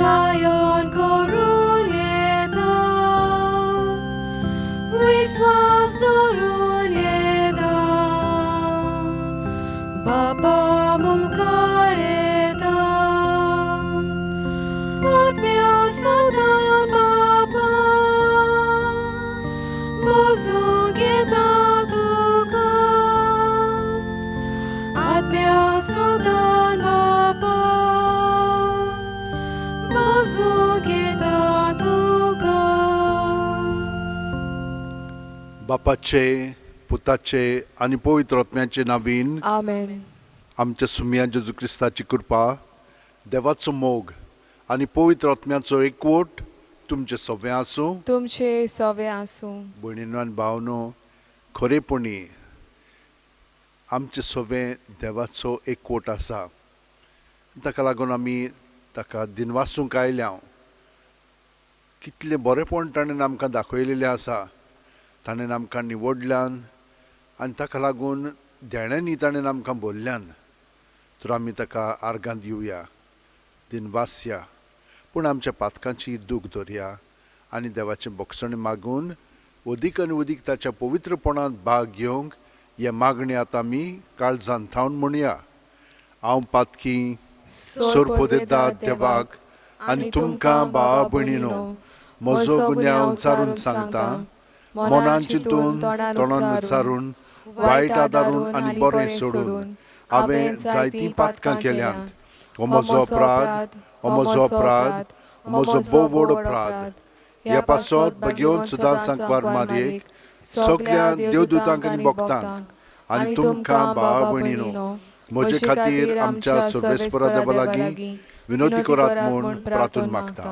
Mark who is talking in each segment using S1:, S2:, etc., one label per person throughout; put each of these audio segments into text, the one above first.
S1: गायन करून येता विश्वास धरून येता बाबा मुखार येता आत्म्या संतान बाबा बसूंक येता तुका आत्म्या संतान बाबा बसूंक येता तुका.
S2: बापाचे पुताचे आणि पवित्र आत्म्याचे नावीन
S1: आमेन.
S2: आमच्या सुम्या जेजू क्रिस्ताची कृपा देवाचो मोग आणि पवित्र आत्म्याचो एकवट तुमचे सगळे आसूं.
S1: तुमचे सवे आसूं.
S2: भयणीनो आनी भावनो, खरेपणी आमचे सगळे देवाचो एकवट आसा. ताका लागून आमी ताका दिनवासूंक आयल्या. कितलें बरेपण ताणें आमकां दाखयलेलें आसा. ताणें आमकां निवडल्यान आनी ताका लागून देण्यांनी ताणें आमकां भरल्यान. तर आमी ताका आर्गां दिवया, दिनवासया, पूण आमच्या पातकांची दूख धरया आनी देवाचें भोगसण मागून अदीक आनी अदीक ताच्या पवित्रपणांत भाग घेवंक हे मागणी आतां आमी काळजांत थावन म्हणया. हांव पातकी सोरपोदेता देवाक आनी तुमकां भावा भयणीनो म्हजो गुन्यांव उचारून सांगता. मनान चिंतून तोंडान उच्चारून वायट आदारून आनी बरें सोडून हांवें जायतीं पातकां केल्यांत. हो म्हजो अपराध, हो म्हजो अपराध, हो म्हजो भोव व्हड अपराध. ह्या पासत बेगीन सुदां सांकवार मारयेक सगळ्या देवदूतांक आनी भक्तांक आनी तुमकां भावा भयणीनो म्हजे खातीर आमच्या सर्वेस्परा देवा लागीं विनोदी करात म्हूण प्रार्थना मागता.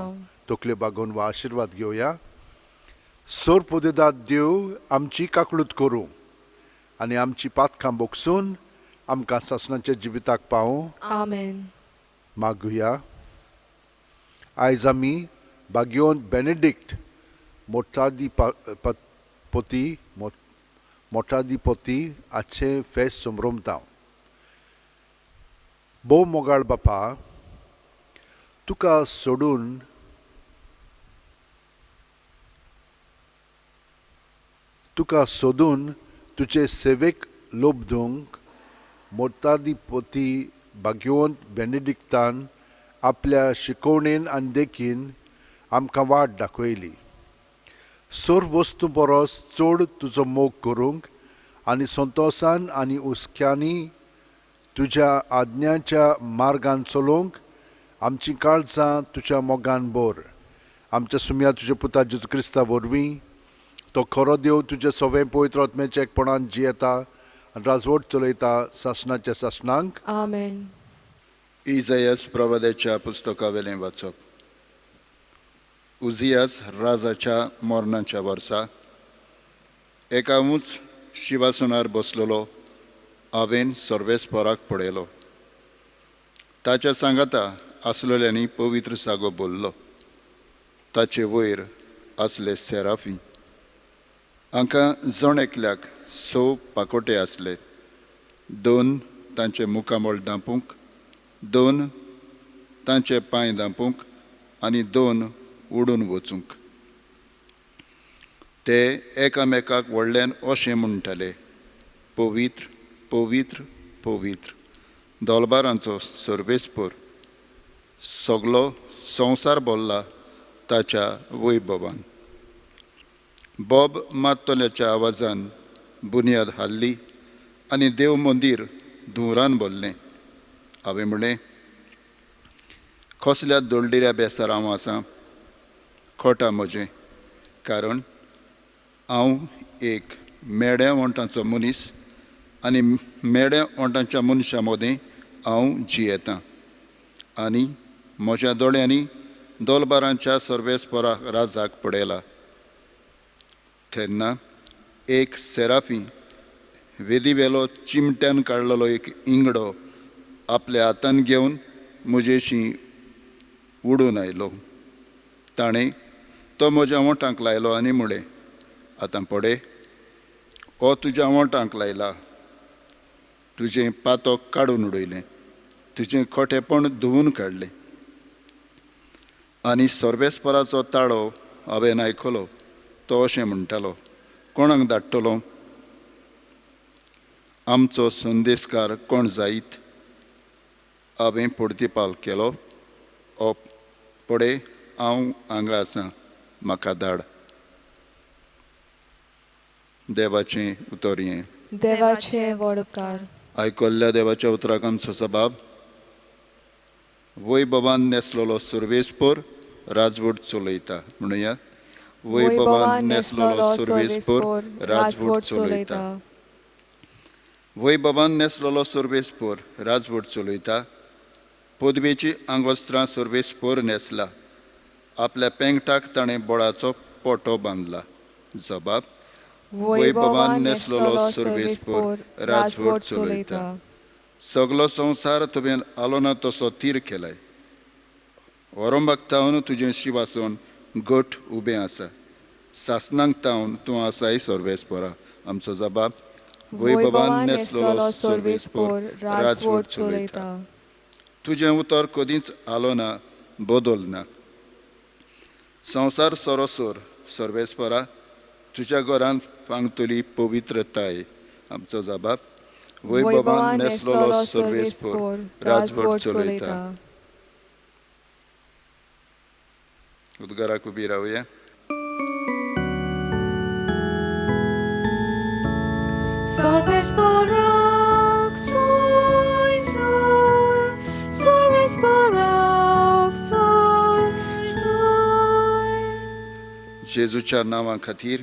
S2: तकले बागोवन वा आशिर्वाद घेवया. सोरपोदेदाद देव आमची काकळूत करूं आनी आमची पातकां भोगसून आमकां सासणाच्या जिविताक पावूं.
S1: आमेन.
S2: मागुया. आयज आमी बागयोन बेनेडिक्ट मोठादिपोती हाचें फेस्त संभ्रमता. भोव मोगाळ बापा, तुका सोदून तुजे सेवेक लोबदूंक मोठादिपोती बागयोंत बेनेडिक्टान आपल्या शिकवणेन आनी देखीन आमकां वाट दाखयली. सोर वस्तू परस चड तुजो मोग करूंक आनी संतोशान आनी हुस्क्यांनी तुज्या आज्ञाच्या मार्गान चलोवंक आमचीं काळजां तुज्या मोगान भर. आमच्या सुम्या तुज्या पुता जेजू क्रिस्ता वरवीं तो खरो देव तुजे सगळे पवित्र आत्म्याच्या एकपणान जियेता आनी राजवट चलयता सासणाच्या सासणांक.
S1: आमेन.
S3: इजायास प्रवाद्याच्या पुस्तकावेलें वाचप. उजियास राजाच्या मरणाच्या वर्सा एका उंच शिवासनार बसलेलो हांवें सर्वेस्पराक पळयलो. ताच्या सांगाता आसलेल्यांनी पवित्र सागो बोल्लो. ताचे वयर आसले सेराफी. हांकां जण एकल्याक 6 पाकोटे आसले. 2 तांचे मुखामळ दांपूंक, 2 तांचे पांय दांपूंक आनी 2 उडून वचूंक. ते एकामेकाक व्हडल्यान अशें म्हणटाले, पवित्र पवित्र पवित्र दोलबारांचो सर्वेस्पर, सगलो संवसार भरला ताच्या वैभवान. बोब मात्तोल्याच्या आवाजान बुन्याद हाल्ली आनी देव मंदीर धुंवरान भरलें. हांवें म्हणलें, कसल्या दळदिऱ्या बेसार हांव आसां. खोटा म्हजें, कारण हांव एक मेड्या वंटाचो मनीस आनी मेड्या वंटाच्या मनशां मदें हांव जियेतां. आनी म्हज्या दोळ्यांनी दोलबारांच्या सर्वेस्परा राजाक पळयला. तेन्ना एक सेराफी वेदीवेलो चिमट्यान काडलेलो एक इंगडो आपल्या हातान घेवन म्हजेशी उडून आयलो. ताणें तो म्हज्या ओंठांक लायलो आनी म्हळें, आतां पळय, हो तुज्या ओंठांक लायला. तुजें पातक काडून उडयलें, तुजें खोटेपण धुवून काडलें. आनी सोर्बेस्पराचो ताळो हांवें आयकलो. तो अशें म्हणटालो, कोणाक धाडटलो? आमचो संदेशकार कोण जायत? हांवें पोर्तिपाल केलो. ओ पळय, हांव हांगा आसां, म्हाका धाड. देवाचें उतर हें.
S1: देवाचे व्हड उपकार.
S3: आयकल्ल्या देवाच्या उतराक आमचो जबाब. वैभवान नेसलेलो सर्वेस्पर राजवट चलयता. म्हणुया, वैभवान नेसलेलो सर्वेस्पर राजवट चलयता. वैभवान नेसलेलो सर्वेस्पर राजवट चलयता. पदवेची आंगोस्त्रां सर्वेस्पर नेसला. आपल्या पेंगटाक ताणें बोळाचो पोटो बांदला. जबाब. वैभवान नेसलेलो सर्वेस्पर राजवट चलयता. सगलो संवसार तुवें आलोना तसो तीर केलाय. वरोंबाक तावन तुजें शिवासून गट उबें आसा. सासनांक तावन तूं आसाय सर्वेस्परा. आमचो जबाब. वैभवान नेसलेलो सर्वेस्पर राजवट चलयता. तुजें उतर कधीच आलोना, बदलना. संवसार सरोसोर सर्वेस्परा, तुज्या घरांत पांगतली पवित्रताय. आमचो जबाब. वैभवान नेसलेलो सर्वेस्पर राजवट चलयता. उद्गाराक उबी रावया.
S1: Sorbesporak soy, soy, Sorbesporak soy, soy.
S3: जेजूच्या नांवा खातीर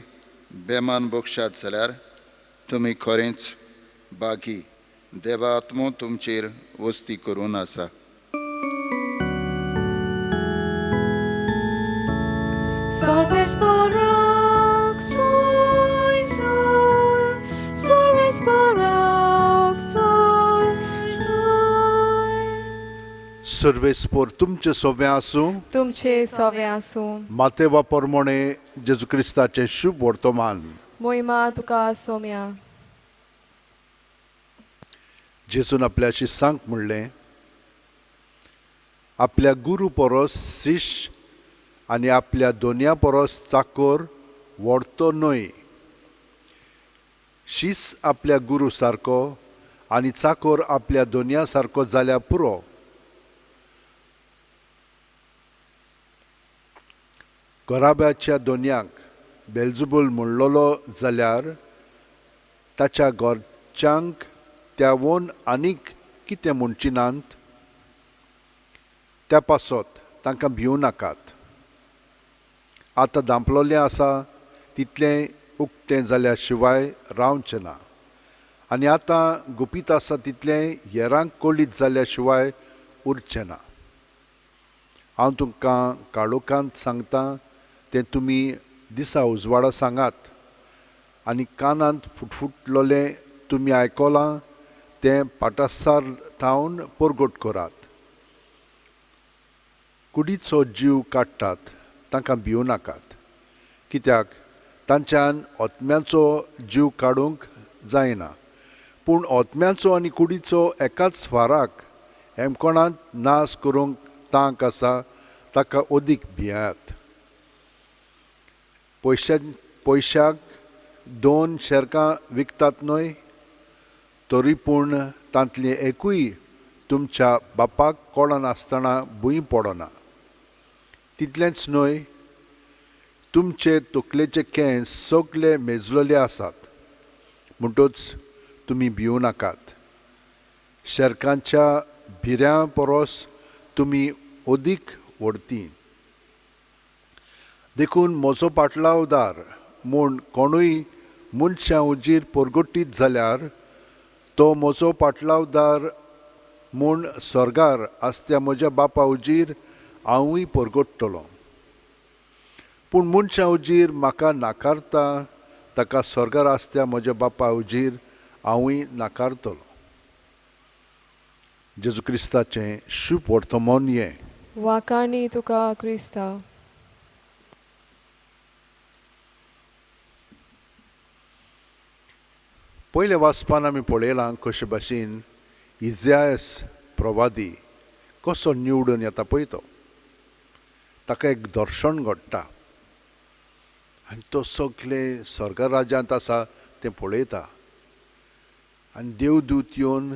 S3: बेमान बोक्षात जाल्यार तुमी खरेंच बागी. देवा आत्मो तुमचेर वस्ती करून आसा.
S1: Sorbesporak soy, soy, Sorbesporak soy, soy.
S2: सर्वेस्पोर तुमचे सोवे आसूं.
S1: तुमचे सवे आसूं.
S2: माते वापरमोणे जेजू क्रिस्ताचें शुभ वर्तमान.
S1: मोहिमा तुका सोम्या.
S2: जेजून आपल्या शिसांक म्हणलें, आपल्या गुरू परस शिश्य आनी आपल्या दोनया परस चाकोर व्हडतो न्हय. शिस आपल्या गुरू सारको आनी चाकोर आपल्या दोनया सारको जाल्यार पुरो. घोराब्याच्या दोनयांक बेलजुबूल म्हणलोलो जाल्यार ताच्या घरच्यांक त्यावून आनीक कितें म्हणची नात? त्या पासत तांकां भिवूं नाकात. आतां दांपलोलें आसा तितलें उक्तें जाल्या शिवाय रावचें ना. आनी आतां गुपीत आसा तितलें हेरांक कळीत जाल्या शिवाय उरचें ना. हांव तुमकां काळोखांत सांगतां तें तुमी दिसा उजवाडा सांगात. आनी कानांत फुटफुटलोलें तुमी आयकलां तें पाटासार थावन परगट करात. कुडीचो जीव काडटात तांकां भिवूं नाकात, कित्याक तांच्यान ओतम्याचो जीव काडूंक जायना. पूण ओतम्याचो आनी कुडीचो एकाच फाराक हेमकोणांत नाश करूंक तांक आसा, ताका ओदीक भियात. पयशाक 2 शेरकां विकतात न्हय, तरी पूण तांतलें एकूय तुमच्या बापाक कळनासतना भुंय पडना. तितलेंच न्हय, तुमचे तकलेचे केंस सगळे मेजलेले आसात. म्हणटूच तुमी भिवूं नाकात. शेरकांच्या भिऱ्यां परस तुमी ओदीक व्हडतीं. देखून म्हजो पाटलावदार म्हूण कोणूय मनशां उजीर परगटीत जाल्यार तो म्हजो पाटलावदार म्हूण स्वर्गार आसत्या म्हज्या बापा उजीर हांवूय परगट्टलों. पूण मनशां उजीर म्हाका नाकारता ताका स्वर्गार आसत्या म्हज्या बापा उजीर हांवूय नाकारतलो. जेजू क्रिस्ताचें शुभ वर्तमान हें.
S1: वाकाणी तुका क्रिस्ता.
S2: पयले वाचपान आमी पळयलां कशे भाशेन इजायास प्रवादी कसो निवडून येता पळय तो. ताका एक दर्शन घडटा आनी तो सगळे स्वर्ग राज्यांत आसा तें पळयता आनी देवदूत येवन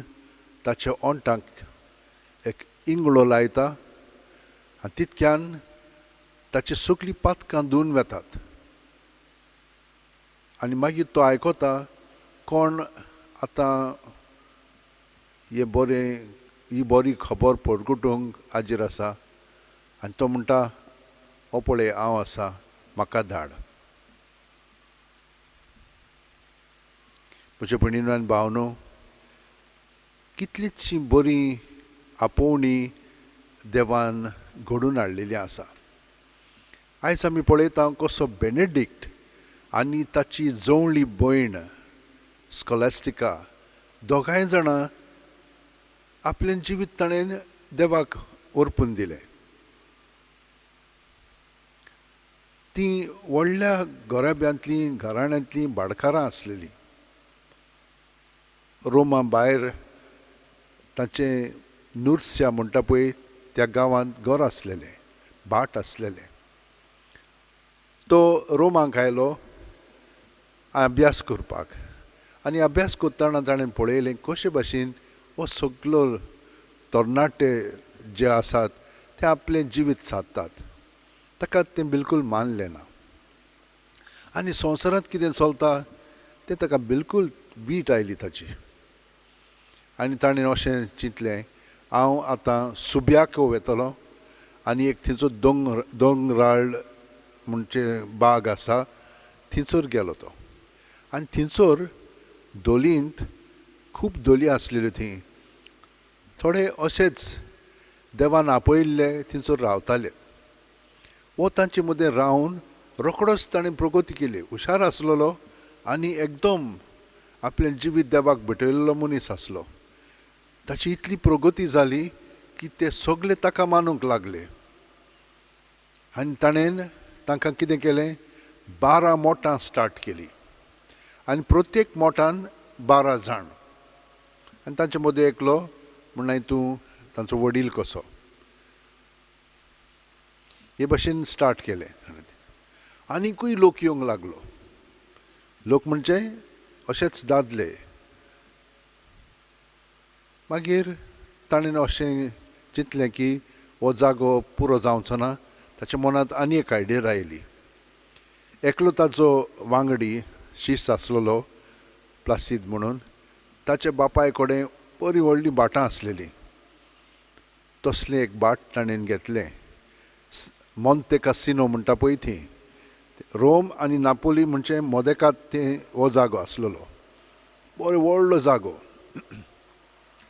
S2: ताच्या ओंटाक एक इंगळो लायता आनी तितक्यान ताची सगळीं पातकां धुवन वेतात आनी मागीर तो आयकता कोण आतां ही बरी खबर परगटूंक हाजीर आसा आनी तो म्हणटा हो पळय हांव आसा म्हाका धाड. म्हज्या भयणीनो आनी भावनो, कितलींशीं बरीं आपोवणी देवान घडून हाडलेलीं आसा. आयज आमी पळयता कसो बेनेडिक्ट आनी ताची जवळी भयण स्कॉलास्टिका दोगांय जाणां आपलें जिवीत ताणें देवाक ओरपून दिलें. तीं व्हडल्या घराण्यांतलीं भाटकारां आसलेलीं. रोमा भायर ताचें नुर्स्या म्हणटा पळय त्या गांवांत घर आसलेलें, भाट आसलेलें. तो रोमांक आयलो अभ्यास करपाक आनी अभ्यास करतना ताणें पळयलें कशे भाशेन हो सगलो तरणाटे जे आसात ते आपलें जिवीत सादतात. ताका तें बिलकूल मानलें ना आनी संवसारांत कितें चलता तें ताका बिलकूल वीट आयली ताची. आनी ताणें अशें चिंतलें हांव आतां सुब्याको वेतलो आनी एक थंयचो दोंगराळ म्हणचे बाग आसा थंयसर गेलो तो आनी थंयसर दोलींत खूब दोली आसलेल्यो थंय. थोडे अशेच देवान आपयल्ले थंयसर रावताले. वो तांचे मदें रावन रोखडोच ताणें प्रगती केली. हुशार आसलेलो आनी एकदम आपलें जिवीत देवाक भेटयल्लो मनीस आसलो. ताची इतली प्रगती जाली की ते सगळे ताका मानूंक लागले आनी ताणें तांकां कितें केलें 12 मोठां स्टार्ट केलीं आनी प्रत्येक मोठान 12 जाण आनी तांचे मदें एकलो म्हण हितूं तांचो वडील कसो हे भाशेन स्टार्ट केलें. आनीकूय लोक येवंक लागलो. लोक म्हणजे अशेच दादले. मागीर ताणें अशें चिंतलें की हो जागो पुरो जावचो ना. ताच्या मनांत आनी एक आयडिया आयली. एकलो ताचो वांगडी शिश्य आसलेलो प्लासीद म्हणून, ताच्या बापाय कडेन बरी व्हडलीं भाटां आसलेलीं. तसलें एक भाट ताणें घेतलें. मॉन्ते कासिनो म्हणटा पळय थंय रोम आनी नापोली म्हणचे मोदेकांत थंय हो जागो आसलेलो. बरो व्हडलो जागो,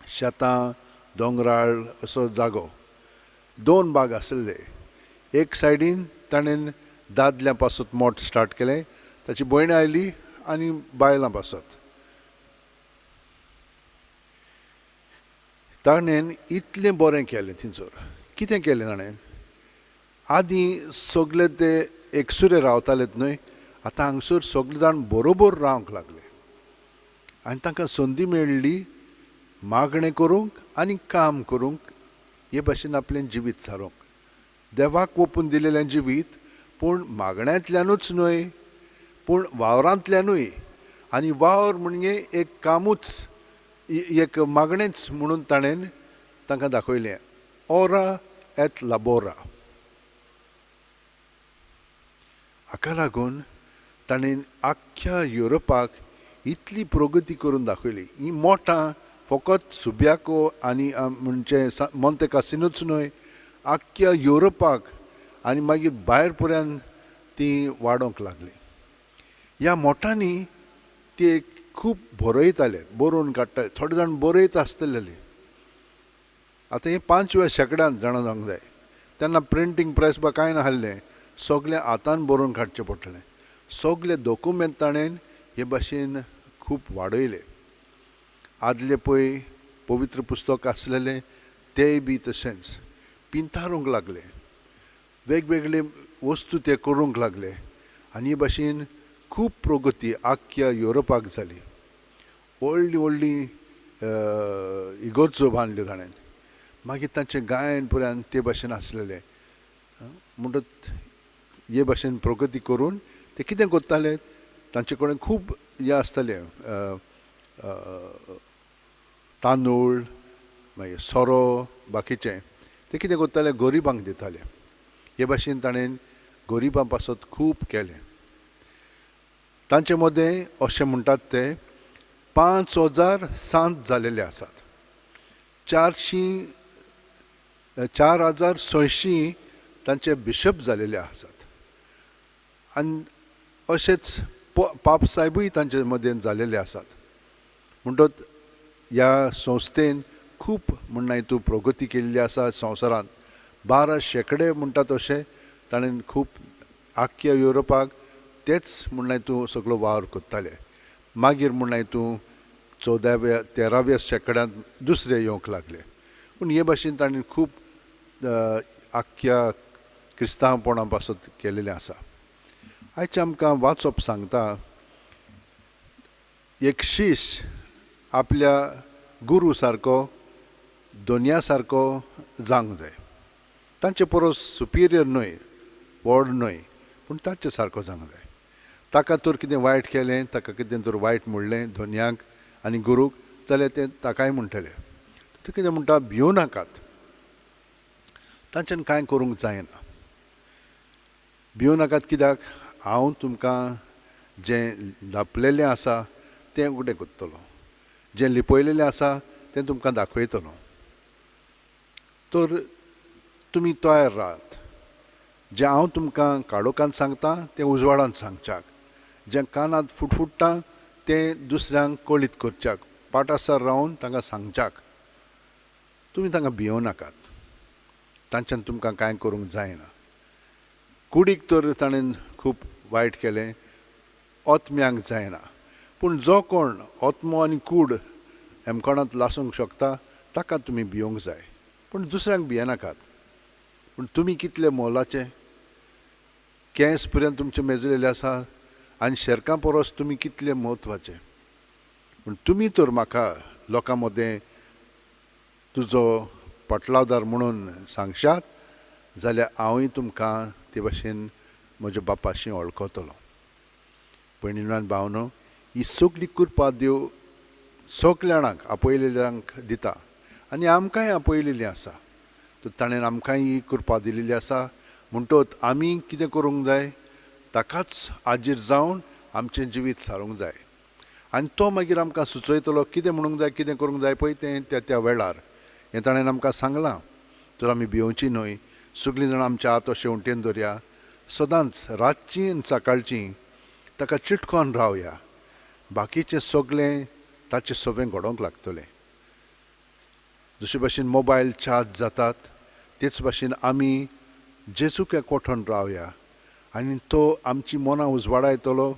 S2: शेतां दोंगराळ असो जागो. 2 भाग आसले. एक सायडीन ताणें दादल्यां पासत मोठ स्टार्ट केलें. ताची भयण आयली आनी बायलां पासत. ताणें इतलें बरें केलें थंयसर. कितें केलें ताणें? आदीं सगळे ते एकसुरे रावतालेत न्हय, आतां हांगसर सगळे जाण बरोबर रावंक लागले आनी तांकां संदी मेळ्ळी मागणें करूंक आनी काम करूंक हे भाशेन आपलें जिवीत सारूंक. देवाक ओपून दिलेलें जिवीत, पूण मागण्यांतल्यानूच न्हय पूण वावरांतल्यानूय. आनी वावर म्हणजे एक कामूच, एक मागणेंच म्हणून ताणें तांकां दाखयलें. ओरा एट लाबोरा. हाका लागून ताणें आख्ख्या युरोपाक इतली प्रगती करून दाखयली. ही मोठां फकत सुब्याको आनी म्हणजे मॉन्ते कासिनोच न्हय, आख्ख्या युरोपाक आनी मागीर भायर पर्यंत ती वाडोवंक लागली. ह्या मोठांनी ते खूब बरयताले, बरोवन काडटाले. थोडे जाण बरयत आसतलेले. आतां हे 5व्या शेंकड्यांत जाणा जावंक जाय. तेन्ना प्रिंटींग प्रेस बा कांय नासलें. सगळें हातान बरोवन काडचें पडटलें. सगळे डॉक्युमेंट ताणें हे भाशेन खूब वाडयले. आदले पळय पवित्र पुस्तक आसलेलें तेय बी तशेंच पिंतारूंक लागले. वेगवेगळे वस्तू ते करूंक लागले आनी हे भाशेन खूब प्रगती आख्ख्या युरोपाक जाली. व्हडली व्हडली इगर्जो बांदल्यो ताणें. मागीर तांचे गायन पर्यंत ते भाशेन आसलेले. म्हणटत हे भाशेन प्रगती करून ते कितें करताले तांचे कडेन खूब हें आसतालें तांदूळ मागीर सोरो बाकीचें ते कितें करताले गरिबांक दिताले हे भाशेन ताणें गरिबां पासत खूब केलें तांचे मदें अशें म्हणटात ते 5,000 सांत जालेले आसात 4,600 तांचे बिशप जालेले आसात आनी अशेंच पाप साहेबूय तांचे मदें जालेले आसात म्हणटत ह्या संस्थेन खूब म्हणना हितून प्रगती केल्ली आसा संवसारांत 12% म्हणटात अशें ताणें खूब आख्ख्या युरोपाक तेच म्हणना हितून सगळो वावर करताले मागीर म्हणना हितून 14व्या-13व्या शेंकड्यांत दुसरे येवंक लागले पूण हे भाशेन ताणें खूब आख्ख्या क्रिस्तांवपणा पासत केलेलें आसा आयचे आमकां वाचप सांगता एक शिश्य आपल्या गुरू सारको दोनया सारको जावंक जाय तांचे परस सुपिरियर न्हय व्हड न्हय पूण तांचे सारको जावंक जाय ताका तर कितें वायट केलें ताका कितें तर वायट म्हणलें दोनयांक आनी गुरूक जाल्यार तें ताकाय म्हणटलें ते कितें म्हणटा भियो नाकात तांच्यान कांय करूंक जायना भियो नाकात कित्याक हांव तुमकां जें लापलेलें आसा तें उकतें करतलो जें लिपयलेलें आसा तें तुमकां दाखयतलो तर तुमी तयार रावात जें हांव तुमकां काळोखांत सांगता तें उजवाडांत सांगच्याक जें कानांत फुटफुट्टा तें दुसऱ्यांक कळीत करच्याक पाठासर रावन तांकां सांगच्याक तुमी तांकां भियों नाकात तांच्यान तुमकां कांय करूंक जायना कुडीक तर ताणें खूब वायट केलें ओतम्यांक जायना पूण जो कोण ओतमो आनी कूड हेमकोणांत लासूंक शकता ताका तुमी भियोंक जाय पूण दुसऱ्यांक भियेनाकात पूण तुमी कितले मोलाचे केंस पर्यंत तुमचे मेजलेले आसा आनी शेरकां परस तुमी कितले म्हत्वाचे पूण तुमी तर म्हाका लोकां मदें तुजो पटलावदार म्हणून सांगशात जाल्यार हांवूय तुमकां ते भाशेन म्हज्या बापाशी वळखतलो भयणीनो आनी भावनो ही सगली कृपा देव सगल्या जाणांक आपयलेल्यांक दिता आनी आमकांय आपयलेली आसा तर ताणें आमकांय ही कृपा दिलेली आसा म्हणटत आमी कितें करूंक जाय ताकाच आजीर जावन आमचें जिवीत सारूंक जाय आनी तो मागीर आमकां सुचयतलो कितें म्हणूंक जाय कितें करूंक जाय पळय तें त्या वेळार हें ताणें आमकां सांगलां तर आमी भिवची न्हय सगळीं जाणां आमच्या हात शेवटेन दवरया सदांच रातचीं आनी सकाळचीं ताका चिटकोन रावया बाकीचें सगळें ताचें सवें घडोवंक लागतलें जशे भाशेन मोबायल चार्ज जातात तेच भाशेन आमी जेजूक कोठोन रावया आनी तो आमची मनां उजवाडा येतलो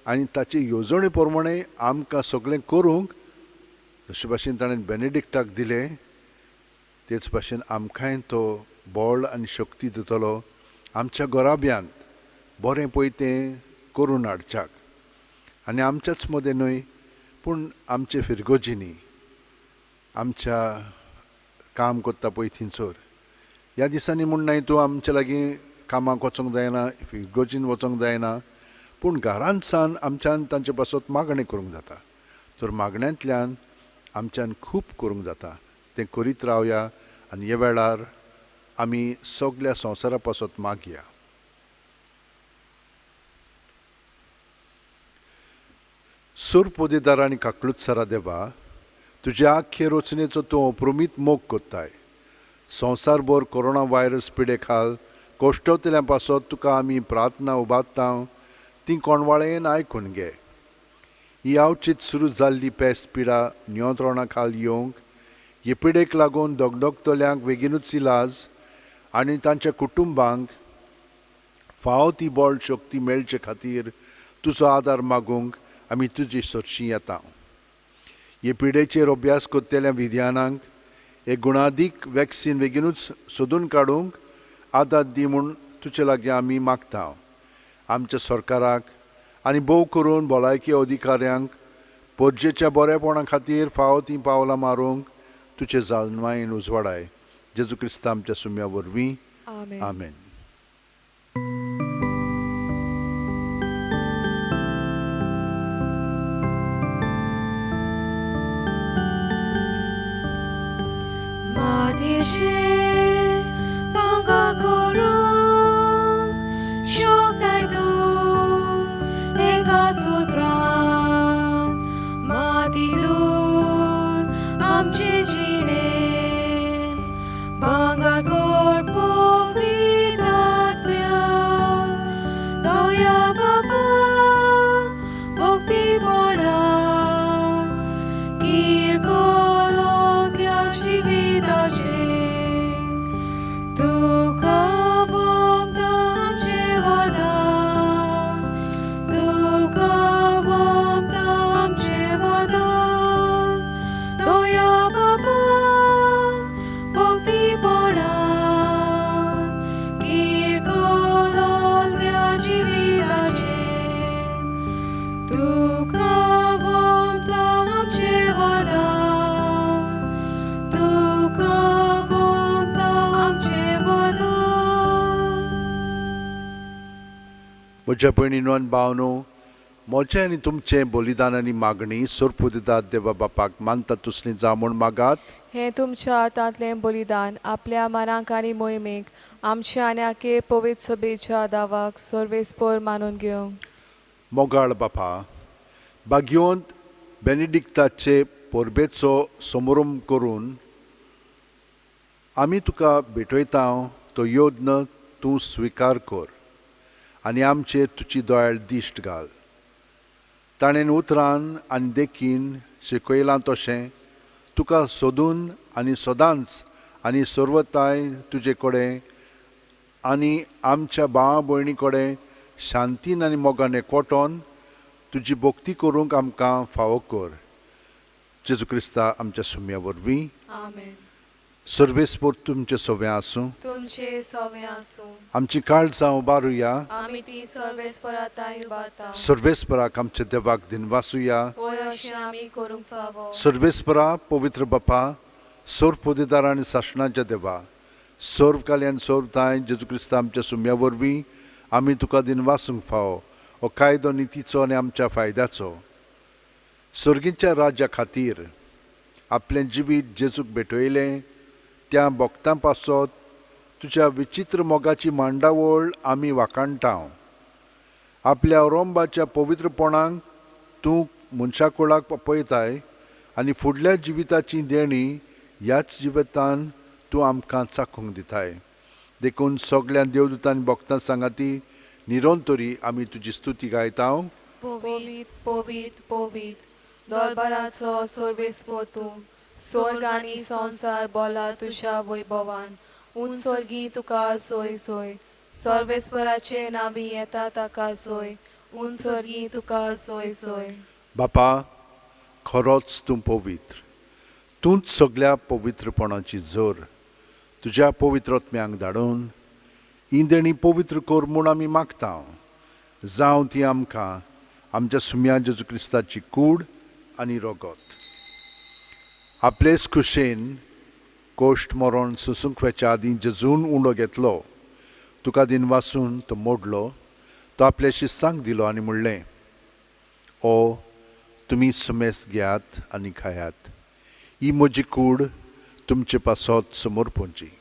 S2: आनी ताचे येवजणे प्रमाणे आमकां सगळें करूंक जशे भाशेन ताणें बेनेडिक्टाक दिलें तेच भाशेन आमकांय तो बळ आनी शक्ती दितलो आमच्या घराब्यांत बरें पळय तें करून हाडच्याक आनी आमच्याच मदें न्हय पूण आमचे फिरगोजीनी आमच्या काम करता पळय थिंचोर ह्या दिसांनी म्हूण न्हय तूं आमचे लागीं कामाक वचोंक जायना फिरगोजीन वचोंक जायना पूण घरांत सावन आमच्यान तांचे पासत मागणें करूंक जाता तर मागण्यांतल्यान आमच्यान खूब करूंक जाता तें करीत रावया आनी ह्या वेळार आमी सगल्या संवसारा पासत मागया सूर पोदेदार आनी काकलुत्सरा देवा तुज्या आख्खे रचनेचो तूं अप्रुमीत मोग कोत्ताय संवसारभर कोरोना व्हायरस पिडे खाल कोश्टवतल्या पासत तुका आमी प्रार्थना उबारता ती कोणवाळेन आयकून घे ही आवचीत सुरू जाल्ली पेस्त पिडा नियंत्रणा खाल येवंक हे पिडेक लागून दोगदोगतल्यांक बेगीनूच इलाज आनी तांच्या कुटुंबांक फावो ती बळ शक्ती मेळचे खातीर तुजो आदार मागूंक आमी तुजी सरशी येता हे पिडेचेर अभ्यास करतल्या विद्यानांक एक गुणादीक वॅक्सीन बेगीनूच सोदून काडूंक आदार दी म्हूण तुजे लागीं आमी मागता आमच्या सरकाराक आनी भोव करून भलायकी अधिकाऱ्यांक पोरजेच्या बरेपणा खातीर फावो तीं पावलां मारूंक तुजे जल्मायेन उजवाडाय जेजू क्रिस्त आमच्या सुम्या वरवीं
S1: आमेन
S2: आमेन म्हज्या भयणीनो आनी भावनो, म्हजें आनी तुमचें बलिदान आनी मागणी सोरपू दितात देवा बापाक मानता तुसली जावं म्हूण मागात.
S1: हे तुमच्या हातांतलें बलिदान आपल्या मनाक आनी मोहिमेक आमच्या आनी आखे पवित्र सभेच्या दावाक सर्वेस्पर मानून घेवंक.
S2: मोगाळ बापा, भाग्योंत बेनिडिक्टाचे परबेचो समारंभ करून आमी तुका भेटयता तो योद्न तूं स्विकार कर आनी आमचेर तुजी दोळ्यार दिश्ट घाल. ताणें उतरान आनी देखीन शिकयलां तशें तुका सोदून आनी सदांच आनी सर्वताय तुजे कडेन आनी आमच्या भावा भयणी कडेन शांतीन आनी मोगान एकवटोन तुजी भक्ती करूंक आमकां फावो कर. जेजू क्रिस्ता आमच्या सुम्या वरवीं.
S1: आमेन.
S2: सर्वेस्पर तुमचे सवें आसूं.
S1: तुमचे सवें आसूं.
S2: आमची काळजां उबारुया.
S1: आमी ती सर्वेस्पराताय उबारता.
S2: सर्वेस्पराक आमच्या देवाक दिनवासुया.
S1: होय अशें आमी करूंक फावो.
S2: सर्वेस्परा पवित्र बापा, सोर पोदेदार आनी सासणाच्या देवा, सोर्व काल्यान सोर्वताय जेजू क्रिस्ता आमच्या सुम्या वरवीं आमी तुका दिनवासूंक फावो हो कायदो नितीचो आनी आमच्या फायद्याचो. सर्गीच्या राज्या खातीर आपलें जिवीत जेजूक भेटयलें त्या भक्तां पासत तुज्या विचित्र मोगाची मांडावळ आमी वाखाणटाव. आपल्या औरंबाच्या पवित्रपणाक तूं मनशा कुळाक पळयताय आनी फुडल्या जिविताची देणी ह्याच जिवितान तूं आमकां चाखूंक दिताय. देखून सगळ्या देवदूतांनी भक्तां सांगाती निरंतरी आमी तुजी स्तुती गायताव.
S1: पवित पवित पवित दरबाराचो सर्वेस्पर तूं, स्वर्ग आनी संवसार बोला तुज्या वैभवान. उंचसर्गी तुका सोय सोय, सर्वेस्पराचे नावी येता ताका सोय. उंचसर्गी तुका सोय सोय.
S2: बापा, खरोच तूं पवित्र. तूंच सगळ्या पवित्रपणाची जोर. तुज्या पवित्रत्म्यांक धाडून ही देणी पवित्र कर म्हूण आमी मागता. जावं ती आमकां आमच्या सुम्या जेजू क्रिस्ताची कूड आनी रोगत. आपलेच खुशेन कोश्ट मरण सुसूंक वेच्या आदीं जेजून उंडो घेतलो. तुका दिनवासून तो मोडलो. तो आपल्या शिस्सांक दिलो आनी म्हणलें, ओ तुमी सुमेस्त घेयात आनी खायात. ही म्हजी कूड तुमचे पासत समोर पोंची.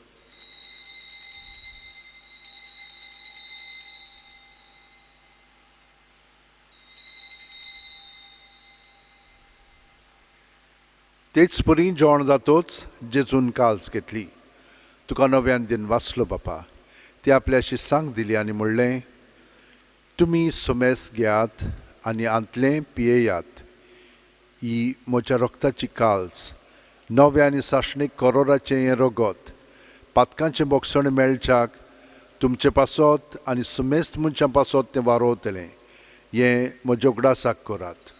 S2: तेच परी जेवण जातोच जेजून काल्स घेतली. तुका नव्यान दिन वाचलो बापा. ती आपल्या शिस्सांक दिली आनी म्हणलें, तुमी सुमेस्त घेयात आनी आंतलें पियेयात. ही म्हज्या रक्ताची काल्स, नव्या आनी साशणीक करोराचें हें रगत, पातकांचें बोगसण मेळच्याक तुमचे पासत आनी सुमेस्त मनशां पासत तें वारोवतलें. हें म्हज्या उगडासाक करात.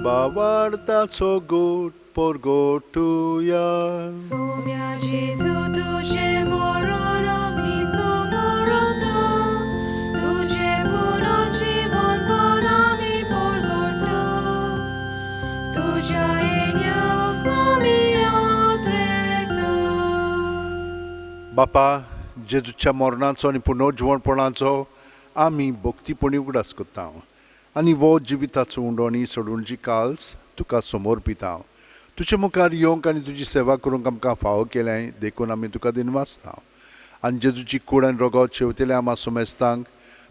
S2: बावार्ताचो गोट परगोटुया.
S1: सोम्या जेजू तुजें मरण आमी समोरता, तुजें पुनर्जीवनपण आमी परगटा. तुज्या येण्याक आमी आत्रेकता.
S2: बापा, जेजूच्या मरणाचो आनी पुनर्जीवनपणाचो आमी भक्तीपणी उगडास करता आनी वो जिविताचो उंडोणी सोडूनची काल्स तुका समोर पिता. तुजे मुखार येवंक आनी तुजी सेवा करूंक आमकां फावो केलें देखून आमी तुका दिनवासता. आनी जेजूची कूड आनी रगत शेवतेल्या आमा सुमेस्तांक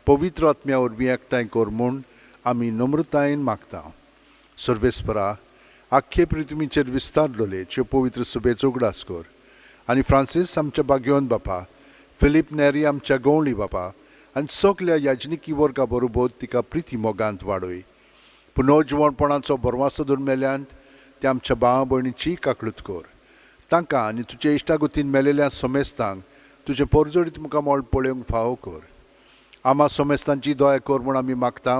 S2: पवित्र आत्म्या वरवीं एकठांय कर म्हूण आमी नम्रतायेन मागता. सर्वेस्परा, आख्खे पृथ्वीचेर विस्तारलोले च्यो पवित्र सुबेचो उगडास कर. आनी फ्रांसीस आमच्या भाग्योन बापा, फिलीप नेरी आमच्या गवळी बापा आनी सगल्या याजनिकी वर्गा बरोबर तिका प्रिती मोगांत वाडय. पुनर्जीवनपणाचो बरवासो धरून मेल्यांत ते आमच्या भावा भयणीची काकळूत कर. तांकां आनी तुजे इश्टागुतीन मेलेल्या सोमेस्तांक तुजे परजोडीत मुखार मोळ पळोवंक फावो कर. आमा सोमेस्तांची दया कर म्हूण आमी मागता.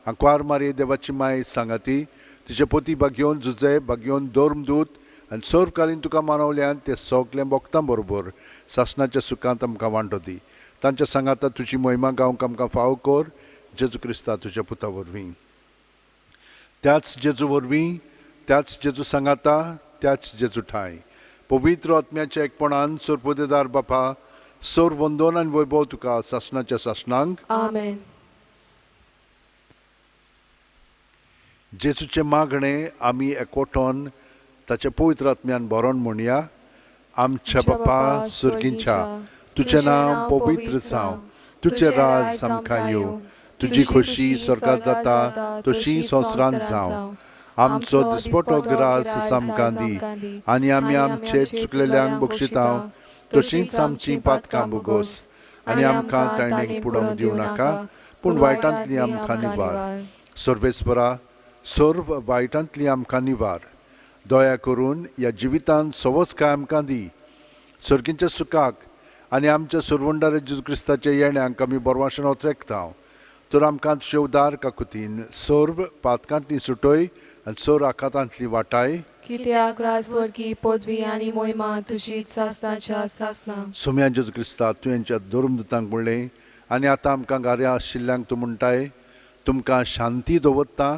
S2: आंकवार मारये देवाची माय सांगाती तुजे पोती भाग्योन जुजे भाग्योन दोर्मदूत आनी सर्वकालीन तुका मानवल्यान ते सगल्या भक्तां बरोबर सासणाच्या सुखांत आमकां वांटो दी. तांच्या सांगाता तुजी महिमा गावंक आमकां फावो कर. जेजू क्रिस्ता तुज्या पुता वरवीं. त्याच जेजू वरवीं, त्याच जेजू सांगाता, त्याच जेजू ठाय पवित्र आत्म्याच्या एकपणान सोरपोतेदार बापा सोर वंदन आनी वैभव तुका सासणाच्या सासणांक.
S1: आमेन.
S2: जेजूचे मागणे आमी एकवटोन ताच्या पवित्र आत्म्यान बरोवन म्हणया. आमच्या बापा सुर्गींच्या, तुझें नांव पवित्र जावं, तुझें राज आमकां येवं, तुजी खोशी स्वर्गांत जाता तशी संवसारांत जावं. आमचो दिसपटो गिरास आमकां दी, आनी आमी आमचे चुकलेल्यांक बक्षितांव, तशींच आमची पातकां बुगोस, आनी आमकां ताणेक पुडोवंक दिवं नाका, पूण वायटांतली आमकां निवार. सर्वेस्परा, सर्व वायटांतली आमकां निवार. दया करून ह्या जिवितांत सवचकाय आमकां दी. सर्गींच्या सुखाक आनी आमच्या सुरवंडार जेजू क्रिस्ताच्या येण्याक आमी बोरवाशेन ओतरेकतांव. तर आमकां तुजे उदार काकुतीन सर्व पातकांतली सुटय आनी सोर आकांतांतली वाटाय.
S1: कित्याक राजवर्गी पदवी आनी मोहिमा तुजीच सासणाच्या सासणां.
S2: सोम्या जेजू क्रिस्ता तुवेंच्या धर्मदूतांक म्हणलें आनी आतां आमकां गाऱ्या आशिल्ल्यांक तूं म्हणटाय, तुमकां शांती दवरता,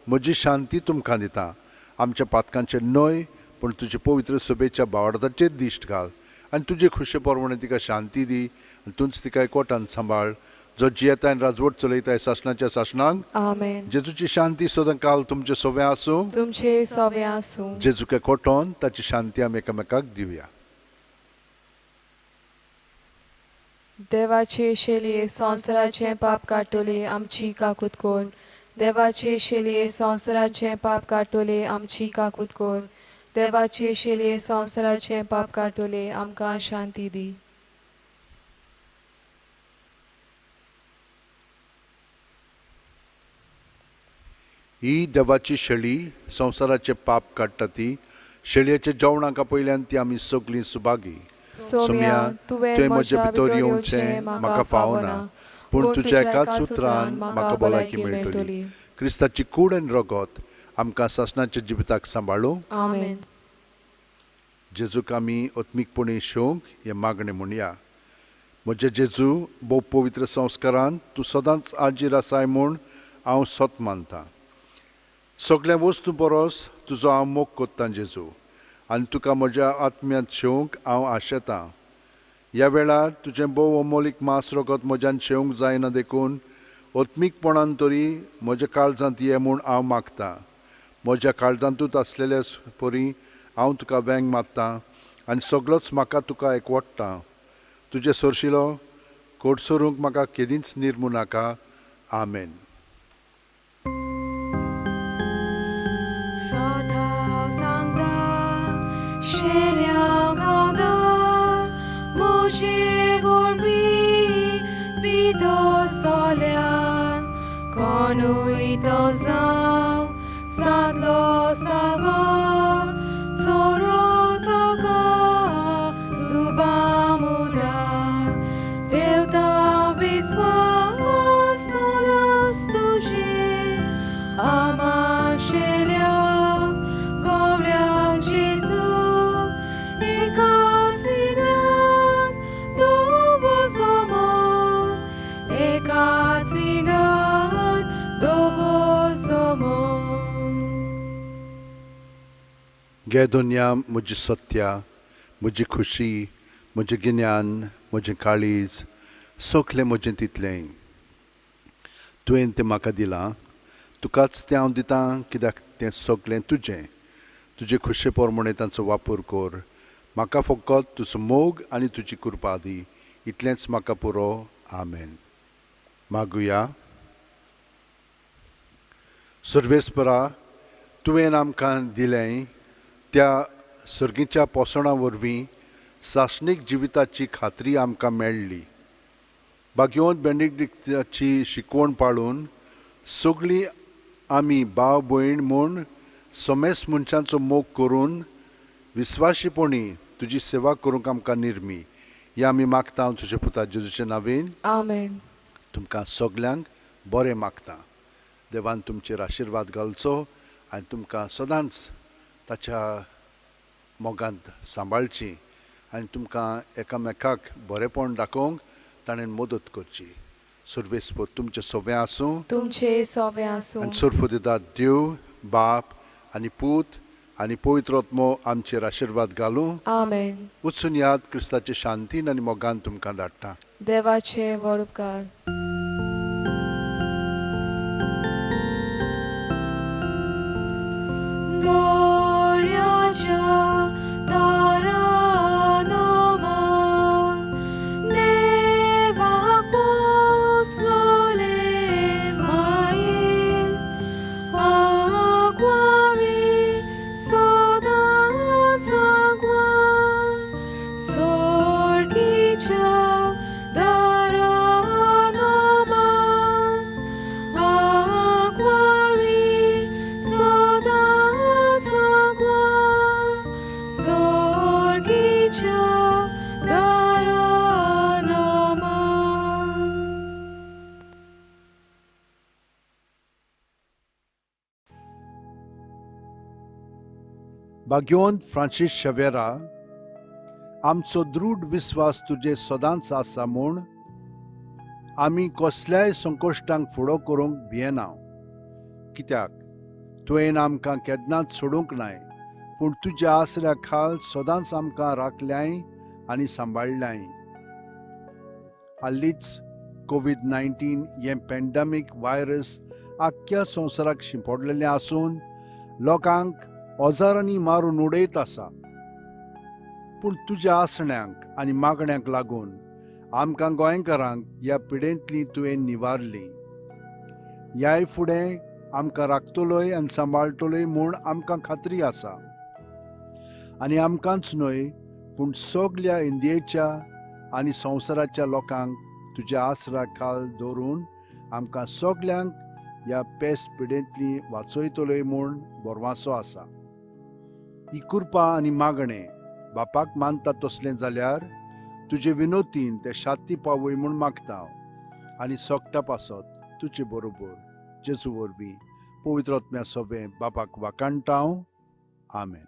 S2: म्हजी शांती तुमकां दिता. आमच्या पातकांचे न्हय, पूण तुजे पवित्र सभेच्या भावार्थाचेर दिश्ट घाल, आनी तुजे खुशे परमणे तिका शांती दी, आनी तूंच तिका एकवटान सांबाळ, जो जियेताय आनी राजवट चलयताय सासणाच्या सासणांक.
S1: आमेन.
S2: जेजूची शांती सदां काल तुमचे सोबे आसूं.
S1: तुमचे सोबे आसूं.
S2: जेजूक एकवटोन ताची शांती आमी एकामेकाक दिवया.
S1: देवाचे शेलये संवसाराचे पाप काटोले आमची काकूत कोर. देवाचे शेलये संवसाराचे पाप काटोले आमची काकूत कोर. देवाचे शेलये संवसाराचे पाप काटोले आमकां शांती दी.
S2: ही देवाची शेळी संवसाराचे पाप काडटा ती. शेळयेच्या जेवणाका पयल्यान ती आमी सगळीं सुभागी.
S1: सोम्या, तुवें म्हज्या भितर येवचें म्हाका फावना, पूण तुज्या एकाच उतरान म्हाका भलायकी मेळटली.
S2: क्रिस्ताची कूड आनी रगत आमकां सासणाच्या जिविताक सांबाळूं.
S1: आमेन.
S2: जेजूक आमी ओत्मीकपणी शेवंक हें मागणें म्हणया. म्हजे जेजू, भोव पवित्र संस्कारांत तूं सदांच आजीर आसाय म्हूण हांव सोत मानतां. सगळ्या वस्तू परस तुजो हांव मोग कोत्तां जेजू, आनी तुका म्हज्या आत्म्यांत शेवंक हांव आशेतां. ह्या वेळार तुजें भोव अमोलीक मांस रगत म्हज्यान शेवंक जायना देखून ओत्मीकपणान तरी म्हज्या काळजांत ये म्हूण हांव मागतां. म्हज्या काळजांतूच आसलेले परी हांव तुका वेंग मारतां, आनी सगळोच म्हाका तुका एकवटटां. तुजे सोरशिलो कोडसरूंक म्हाका केदींच निर्मू नाका. आमेन.
S1: Shelia gaudar, moje vorbi, bido solia, conui dozau, sadlo salvor, soro toga, subamuda, Teuta viswas soras tuje, ama shelia, gavlia Jesus.
S2: गे दुनिया म्हजी सत्या, म्हजी खुशी, म्हजें गिन्यान, म्हजें काळीज, सगलें म्हजें तितलें तुवें तें म्हाका दिलां. तुकाच तें हांव दितां, कित्याक तें सगलें तुजें. तुजे खुशे परमणे तांचो वापर कर. म्हाका फकत तुजो मोग आनी तुजी कृपा दी. इतलेंच म्हाका पुरो. आमेन. मागुया. सर्वेस्परा, तुवें आमकां दिलें त्या सर्गीच्या पोसणा वरवीं सासणीक जिविताची खात्री आमकां मेळ्ळी. भाग्योवंत बेनिडिक्टाची शिकवण पाळून सगळीं आमी भाव भयण म्हूण समेस मनशांचो मोग करून विस्वाशीपणी तुजी सेवा करूंक आमकां निर्मी. हें आमी मागता तुजे पुता जेजूचे नांवेन.
S1: आमेन.
S2: तुमकां सगल्यांक बरें मागता. देवान तुमचेर आशिर्वाद घालचो आनी तुमकां सदांच ताच्या मोगांत सांबाळची आनी तुमकां एकामेकाक बरेपण दाखोवंक ताणें मदत करची. सर्वेस्पत तुमचे सोबे आसूं.
S1: तुमचे सोबे आसूं.
S2: आनी सर्वदिता देव बाप आनी पूत आनी पवित्रोत्मो आमचेर आशिर्वाद घालूं.
S1: आमेन.
S2: वचून याद क्रिस्ताचे शांतीन आनी मोगान तुमकां धाडटा.
S1: देवाचे व्हड उपकार. दोर्याच्या तारांमान देवाक पोसलोले मायेर आग्वारी सदांच आग्वार सोर्गीच्या दारांमान आग्वारी सदांच आग्वार सोर्गीच्या दारांमान.
S2: भाग्योंत फ्रांसीस शेवेरा, आमचो दृढ विस्वास तुजे सदांच आसा म्हूण आमी कसल्याय संकोश्टांक फुडो करूंक भियेना. कित्याक तुवें आमकां केन्नाच सोडूंक नाय, पूण तुज्या आसऱ्या खाल सदांच आमकां राखल्याय आनी सांबाळल्याय. हालींच कोविड-19 हें पॅन्डेमीक वायरस आख्ख्या संवसाराक शिंपडलेलें आसून लोकांक ओजारांनी मारून उडयत आसा. पूण तुज्या आसण्यांक आनी मागण्यांक लागून आमकां गोंयकारांक ह्या पिडेंतली तुवें निवारली. ह्याय फुडें आमकां राखतलोय आनी सांबाळटलोय म्हूण आमकां खात्री आसा. आनी आमकांच न्हय, पूण सगल्या इंडियेच्या आनी संवसाराच्या लोकांक तुज्या आसरा खाल दवरून आमकां सगल्यांक ह्या पेस्त पिडेंतली वाचयतलोय म्हूण बोरवांसो आसा. ही कृपा आनी मागणें बापाक मानता तसलें जाल्यार तुजे विनोतीन तें शांती पावय म्हूण मागता. आनी सोगटा पासत तुजे बरोबर जेजू वरवीं पवित्र आत्म्या सवें बापाक वाकाणटा. आमेन.